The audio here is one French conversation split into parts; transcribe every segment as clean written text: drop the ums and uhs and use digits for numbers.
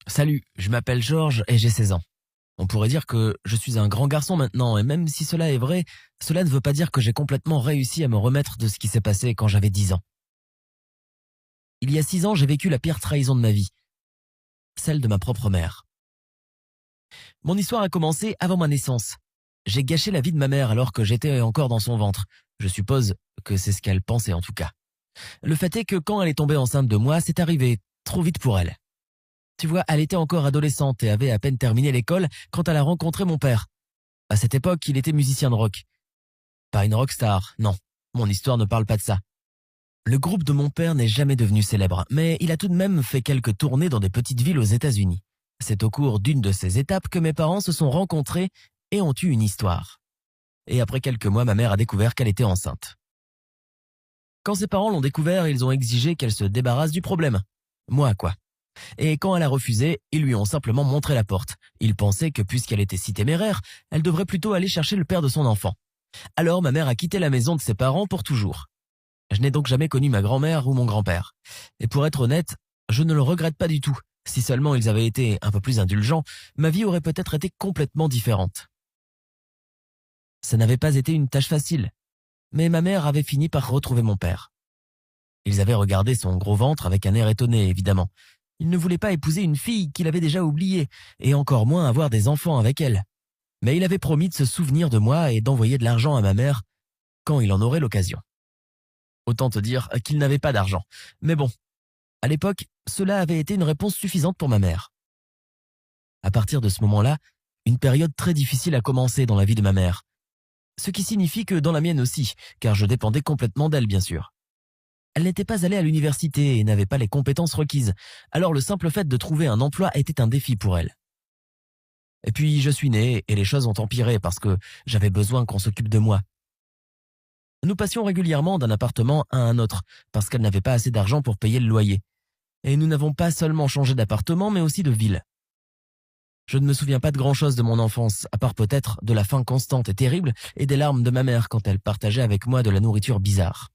Salut, je m'appelle Georges et j'ai 16 ans. On pourrait dire que je suis un grand garçon maintenant, et même si cela est vrai, cela ne veut pas dire que j'ai complètement réussi à me remettre de ce qui s'est passé quand j'avais 10 ans. Il y a 6 ans, j'ai vécu la pire trahison de ma vie, celle de ma propre mère. Mon histoire a commencé avant ma naissance. J'ai gâché la vie de ma mère alors que j'étais encore dans son ventre. Je suppose que c'est ce qu'elle pensait en tout cas. Le fait est que quand elle est tombée enceinte de moi, c'est arrivé trop vite pour elle. Tu vois, elle était encore adolescente et avait à peine terminé l'école quand elle a rencontré mon père. À cette époque, il était musicien de rock. Pas une rockstar, non. Mon histoire ne parle pas de ça. Le groupe de mon père n'est jamais devenu célèbre, mais il a tout de même fait quelques tournées dans des petites villes aux États-Unis. C'est au cours d'une de ces étapes que mes parents se sont rencontrés et ont eu une histoire. Et après quelques mois, ma mère a découvert qu'elle était enceinte. Quand ses parents l'ont découvert, ils ont exigé qu'elle se débarrasse du problème. Moi, quoi. Et quand elle a refusé, ils lui ont simplement montré la porte. Ils pensaient que puisqu'elle était si téméraire, elle devrait plutôt aller chercher le père de son enfant. Alors ma mère a quitté la maison de ses parents pour toujours. Je n'ai donc jamais connu ma grand-mère ou mon grand-père. Et pour être honnête, je ne le regrette pas du tout. Si seulement ils avaient été un peu plus indulgents, ma vie aurait peut-être été complètement différente. Ça n'avait pas été une tâche facile. Mais ma mère avait fini par retrouver mon père. Ils avaient regardé son gros ventre avec un air étonné, évidemment. Il ne voulait pas épouser une fille qu'il avait déjà oubliée, et encore moins avoir des enfants avec elle. Mais il avait promis de se souvenir de moi et d'envoyer de l'argent à ma mère quand il en aurait l'occasion. Autant te dire qu'il n'avait pas d'argent. Mais bon, à l'époque, cela avait été une réponse suffisante pour ma mère. À partir de ce moment-là, une période très difficile a commencé dans la vie de ma mère. Ce qui signifie que dans la mienne aussi, car je dépendais complètement d'elle, bien sûr. Elle n'était pas allée à l'université et n'avait pas les compétences requises, alors le simple fait de trouver un emploi était un défi pour elle. Et puis je suis né et les choses ont empiré parce que j'avais besoin qu'on s'occupe de moi. Nous passions régulièrement d'un appartement à un autre parce qu'elle n'avait pas assez d'argent pour payer le loyer. Et nous n'avons pas seulement changé d'appartement mais aussi de ville. Je ne me souviens pas de grand-chose de mon enfance, à part peut-être de la faim constante et terrible et des larmes de ma mère quand elle partageait avec moi de la nourriture bizarre.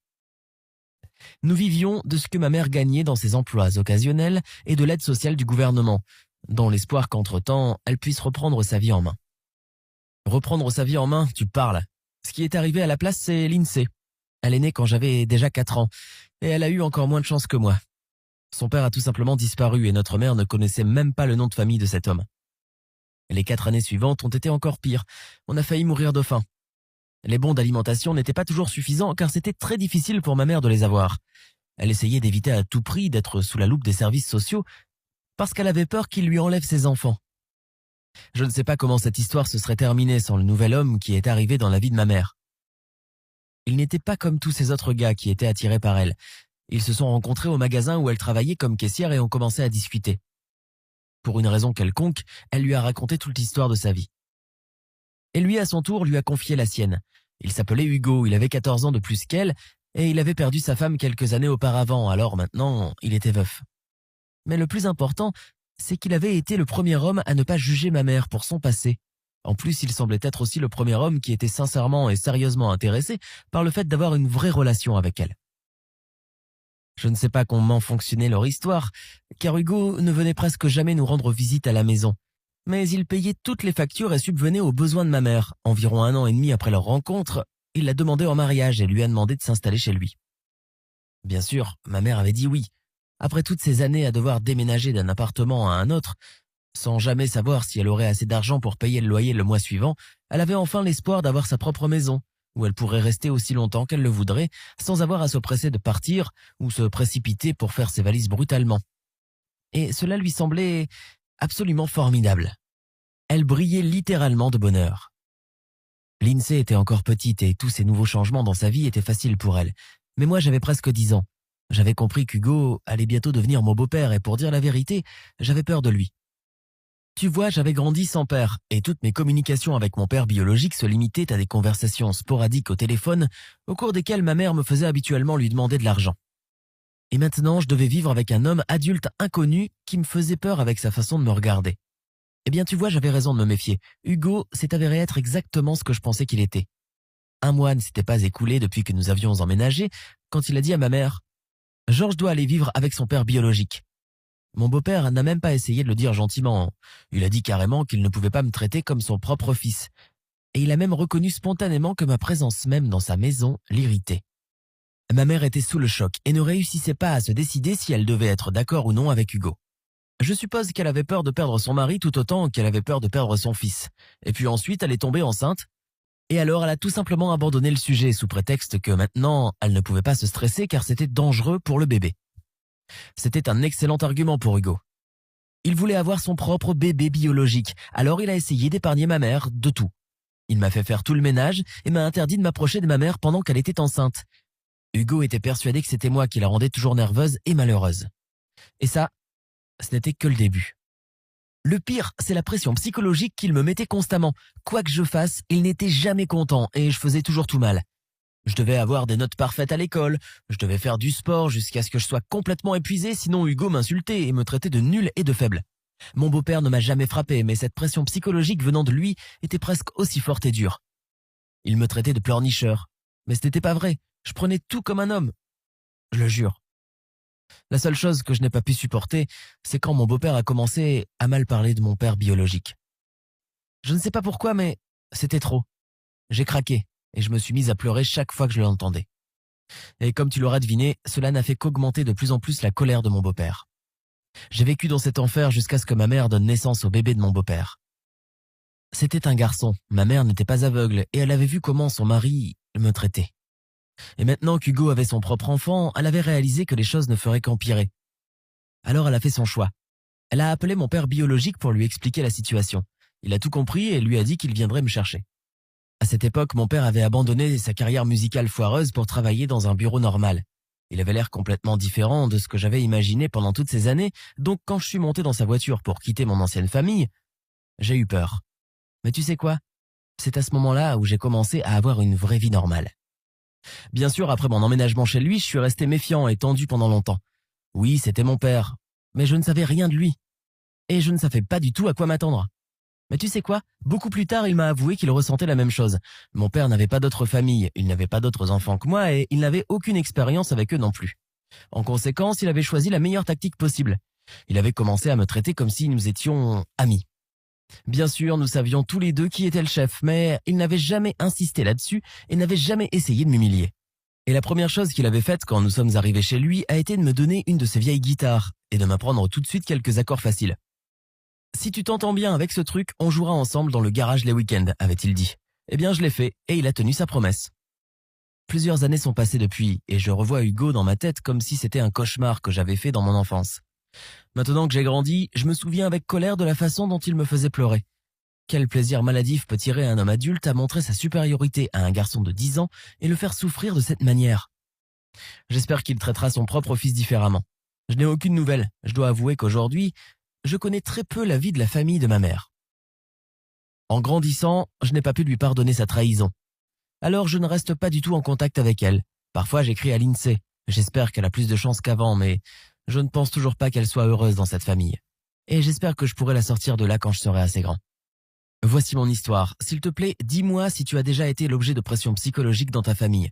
Nous vivions de ce que ma mère gagnait dans ses emplois occasionnels et de l'aide sociale du gouvernement, dans l'espoir qu'entre-temps, elle puisse reprendre sa vie en main. Reprendre sa vie en main, tu parles. Ce qui est arrivé à la place, c'est l'INSEE. Elle est née quand j'avais déjà 4 ans, et elle a eu encore moins de chance que moi. Son père a tout simplement disparu et notre mère ne connaissait même pas le nom de famille de cet homme. Les 4 années suivantes ont été encore pires. On a failli mourir de faim. Les bons d'alimentation n'étaient pas toujours suffisants car c'était très difficile pour ma mère de les avoir. Elle essayait d'éviter à tout prix d'être sous la loupe des services sociaux parce qu'elle avait peur qu'ils lui enlèvent ses enfants. Je ne sais pas comment cette histoire se serait terminée sans le nouvel homme qui est arrivé dans la vie de ma mère. Il n'était pas comme tous ces autres gars qui étaient attirés par elle. Ils se sont rencontrés au magasin où elle travaillait comme caissière et ont commencé à discuter. Pour une raison quelconque, elle lui a raconté toute l'histoire de sa vie. Et lui, à son tour, lui a confié la sienne. Il s'appelait Hugo, il avait 14 ans de plus qu'elle, et il avait perdu sa femme quelques années auparavant, alors maintenant, il était veuf. Mais le plus important, c'est qu'il avait été le premier homme à ne pas juger ma mère pour son passé. En plus, il semblait être aussi le premier homme qui était sincèrement et sérieusement intéressé par le fait d'avoir une vraie relation avec elle. Je ne sais pas comment fonctionnait leur histoire, car Hugo ne venait presque jamais nous rendre visite à la maison. Mais il payait toutes les factures et subvenait aux besoins de ma mère. Environ 1 an et demi après leur rencontre, il l'a demandé en mariage et lui a demandé de s'installer chez lui. Bien sûr, ma mère avait dit oui. Après toutes ces années à devoir déménager d'un appartement à un autre, sans jamais savoir si elle aurait assez d'argent pour payer le loyer le mois suivant, elle avait enfin l'espoir d'avoir sa propre maison, où elle pourrait rester aussi longtemps qu'elle le voudrait, sans avoir à se presser de partir ou se précipiter pour faire ses valises brutalement. Et cela lui semblait absolument formidable. Elle brillait littéralement de bonheur. Lindsay était encore petite et tous ces nouveaux changements dans sa vie étaient faciles pour elle. Mais moi j'avais presque 10 ans. J'avais compris qu'Hugo allait bientôt devenir mon beau-père et pour dire la vérité, j'avais peur de lui. Tu vois, j'avais grandi sans père et toutes mes communications avec mon père biologique se limitaient à des conversations sporadiques au téléphone au cours desquelles ma mère me faisait habituellement lui demander de l'argent. Et maintenant, je devais vivre avec un homme adulte inconnu qui me faisait peur avec sa façon de me regarder. Eh bien, tu vois, j'avais raison de me méfier. Hugo s'est avéré être exactement ce que je pensais qu'il était. 1 mois ne s'était pas écoulé depuis que nous avions emménagé quand il a dit à ma mère « Georges doit aller vivre avec son père biologique ». Mon beau-père n'a même pas essayé de le dire gentiment. Il a dit carrément qu'il ne pouvait pas me traiter comme son propre fils. Et il a même reconnu spontanément que ma présence même dans sa maison l'irritait. Ma mère était sous le choc et ne réussissait pas à se décider si elle devait être d'accord ou non avec Hugo. Je suppose qu'elle avait peur de perdre son mari tout autant qu'elle avait peur de perdre son fils. Et puis ensuite, elle est tombée enceinte. Et alors, elle a tout simplement abandonné le sujet sous prétexte que maintenant, elle ne pouvait pas se stresser car c'était dangereux pour le bébé. C'était un excellent argument pour Hugo. Il voulait avoir son propre bébé biologique, alors il a essayé d'épargner ma mère de tout. Il m'a fait faire tout le ménage et m'a interdit de m'approcher de ma mère pendant qu'elle était enceinte. Hugo était persuadé que c'était moi qui la rendais toujours nerveuse et malheureuse. Et ça, ce n'était que le début. Le pire, c'est la pression psychologique qu'il me mettait constamment. Quoi que je fasse, il n'était jamais content et je faisais toujours tout mal. Je devais avoir des notes parfaites à l'école, je devais faire du sport jusqu'à ce que je sois complètement épuisé, sinon Hugo m'insultait et me traitait de nul et de faible. Mon beau-père ne m'a jamais frappé, mais cette pression psychologique venant de lui était presque aussi forte et dure. Il me traitait de pleurnicheur, mais ce n'était pas vrai, je prenais tout comme un homme. Je le jure. La seule chose que je n'ai pas pu supporter, c'est quand mon beau-père a commencé à mal parler de mon père biologique. Je ne sais pas pourquoi, mais c'était trop. J'ai craqué et je me suis mise à pleurer chaque fois que je l'entendais. Et comme tu l'auras deviné, cela n'a fait qu'augmenter de plus en plus la colère de mon beau-père. J'ai vécu dans cet enfer jusqu'à ce que ma mère donne naissance au bébé de mon beau-père. C'était un garçon, ma mère n'était pas aveugle et elle avait vu comment son mari me traitait. Et maintenant qu'Hugo avait son propre enfant, elle avait réalisé que les choses ne feraient qu'empirer. Alors elle a fait son choix. Elle a appelé mon père biologique pour lui expliquer la situation. Il a tout compris et lui a dit qu'il viendrait me chercher. À cette époque, mon père avait abandonné sa carrière musicale foireuse pour travailler dans un bureau normal. Il avait l'air complètement différent de ce que j'avais imaginé pendant toutes ces années, donc quand je suis monté dans sa voiture pour quitter mon ancienne famille, j'ai eu peur. Mais tu sais quoi? C'est à ce moment-là où j'ai commencé à avoir une vraie vie normale. Bien sûr, après mon emménagement chez lui, je suis resté méfiant et tendu pendant longtemps. Oui, c'était mon père, mais je ne savais rien de lui. Et je ne savais pas du tout à quoi m'attendre. Mais tu sais quoi? Beaucoup plus tard, il m'a avoué qu'il ressentait la même chose. Mon père n'avait pas d'autre famille, il n'avait pas d'autres enfants que moi et il n'avait aucune expérience avec eux non plus. En conséquence, il avait choisi la meilleure tactique possible. Il avait commencé à me traiter comme si nous étions amis. Bien sûr, nous savions tous les deux qui était le chef, mais il n'avait jamais insisté là-dessus et n'avait jamais essayé de m'humilier. Et la première chose qu'il avait faite quand nous sommes arrivés chez lui a été de me donner une de ses vieilles guitares et de m'apprendre tout de suite quelques accords faciles. Si tu t'entends bien avec ce truc, on jouera ensemble dans le garage les week-ends, avait-il dit. Eh bien, je l'ai fait et il a tenu sa promesse. Plusieurs années sont passées depuis et je revois Hugo dans ma tête comme si c'était un cauchemar que j'avais fait dans mon enfance. Maintenant que j'ai grandi, je me souviens avec colère de la façon dont il me faisait pleurer. Quel plaisir maladif peut tirer un homme adulte à montrer sa supériorité à un garçon de 10 ans et le faire souffrir de cette manière. J'espère qu'il traitera son propre fils différemment. Je n'ai aucune nouvelle. Je dois avouer qu'aujourd'hui, je connais très peu la vie de la famille de ma mère. En grandissant, je n'ai pas pu lui pardonner sa trahison. Alors je ne reste pas du tout en contact avec elle. Parfois j'écris à l'INSEE. J'espère qu'elle a plus de chance qu'avant, mais je ne pense toujours pas qu'elle soit heureuse dans cette famille. Et j'espère que je pourrai la sortir de là quand je serai assez grand. Voici mon histoire. S'il te plaît, dis-moi si tu as déjà été l'objet de pression psychologique dans ta famille.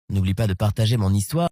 N'oublie pas de partager mon histoire.